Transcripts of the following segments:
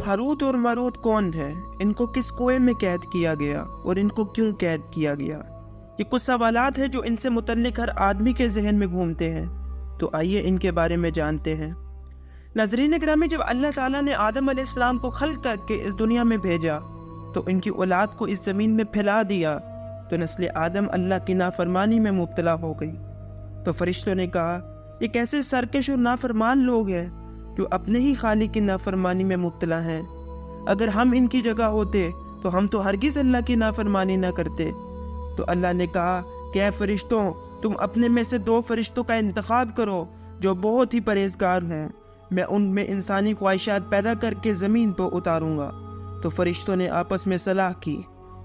Harut और Marut कौन है, इनको किस कुएं में कैद किया गया और इनको क्यों कैद किया गया? ये कुछ सवालात हैं जो इनसे मुतल्लिक हर आदमी के जहन में घूमते हैं। तो आइए इनके बारे में जानते हैं। नाज़रीन गिरामी, जब अल्लाह ताला ने आदम अलैहिस्सलाम को खल्क करके इस दुनिया में भेजा तो इनकी औलाद को इस ज़मीन में फैला दिया, तो नस्ल आदम अल्लाह की नाफरमानी में मुब्तला हो गई। तो फरिश्तों ने कहा, ये कैसे सरकश और नाफरमान लोग हैं जो अपने ही खालिक की नाफरमानी में मुब्तला हैं। अगर हम इनकी जगह होते तो हम तो हरगिज़ अल्लाह की नाफरमानी ना करते। तो अल्लाह ने कहा कि ऐ फरिश्तों, तुम अपने में से 2 फरिश्तों का इंतखाब करो जो बहुत ही परहेजगार हों। मैं उनमें इंसानी ख्वाहिशात पैदा करके ज़मीन पर उतारूंगा। तो फरिश्तों ने आपस में सलाह की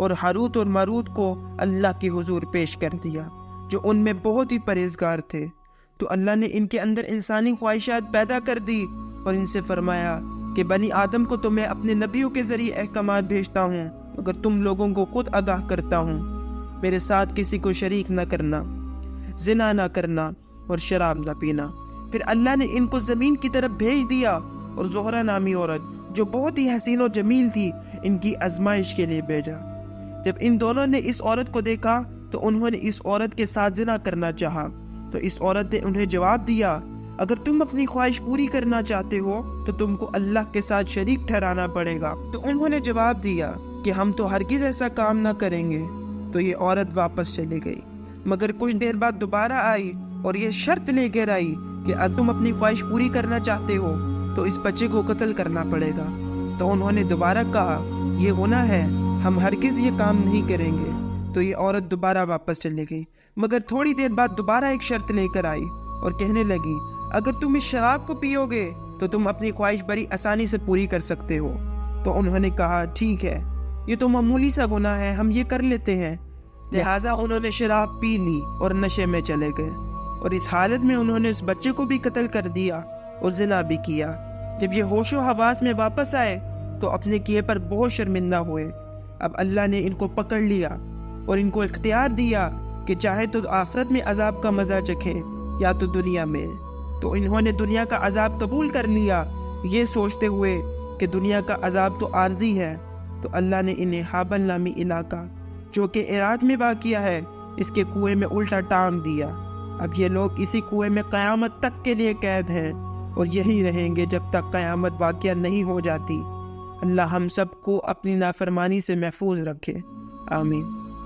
और हारूत और मारूत को अल्लाह के हुजूर पेश कर दिया जो उनमें बहुत ही परहेजगार थे। तो अल्लाह ने इनके अंदर इंसानी ख्वाहिशात पैदा कर दी और इनसे फरमाया कि बनी आदम को तो मैं अपने नबियों के ज़रिए अहकामात भेजता हूँ, मगर तुम लोगों को खुद आगाह करता हूँ, मेरे साथ किसी को शरीक न करना, जिना न करना और शराब न पीना। फिर अल्लाह ने इनको ज़मीन की तरफ भेज दिया और ज़ोहरा नामी औरत जो बहुत ही हसीन और जमील थी, इनकी आजमाइश के लिए भेजा। जब इन दोनों ने इस औरत को देखा तो उन्होंने इस औरत के साथ जिना करना चाहा। तो इस औरत ने उन्हें जवाब दिया, अगर तुम अपनी ख्वाहिश पूरी करना चाहते हो तो तुमको अल्लाह के साथ शरीक ठहराना पड़ेगा। तो उन्होंने जवाब दिया कि हम तो हरगिज़ ऐसा काम ना करेंगे। तो ये औरत वापस चली गई, मगर कुछ देर बाद दोबारा आई और ये शर्त लेकर आई कि अगर तुम अपनी ख्वाहिश पूरी करना चाहते हो तो इस बच्चे को कत्ल करना पड़ेगा। तो उन्होंने दोबारा कहा, ये गुनाह है, हम हरगिज़ ये काम नहीं करेंगे। तो ये औरत दोबारा वापस चली गई, मगर थोड़ी देर बाद दोबारा एक शर्त लेकर आई और कहने लगी, अगर तुम इस शराब को पियोगे तो तुम अपनी ख्वाहिश बड़ी आसानी से पूरी कर सकते हो। तो उन्होंने कहा, ठीक है, ये तो मामूली सा गुनाह है, हम ये कर लेते हैं। लिहाजा उन्होंने शराब पी ली और नशे में चले गए और इस हालत में उन्होंने उस बच्चे को भी कत्ल कर दिया और जिना भी किया। जब ये होशो हवास में वापस आए तो अपने किए पर बहुत शर्मिंदा हुए। अब अल्लाह ने इनको पकड़ लिया और इनको इख्तियार दिया कि चाहे तो आखिरत में अजाब का मज़ा चखें या तो दुनिया में। तो इन्होंने दुनिया का अजाब कबूल कर लिया, ये सोचते हुए कि दुनिया का अजाब तो आर्जी है। तो अल्लाह ने इन्हें हाबल नामी इलाका जो कि इराक में वाक़िया है, इसके कुएं में उल्टा टांग दिया। अब ये लोग इसी कुएं में क़यामत तक के लिए कैद हैं और यही रहेंगे जब तक क़यामत वाक़िया नहीं हो जाती। अल्लाह हम सब को अपनी नाफरमानी से महफूज रखे, आमीन।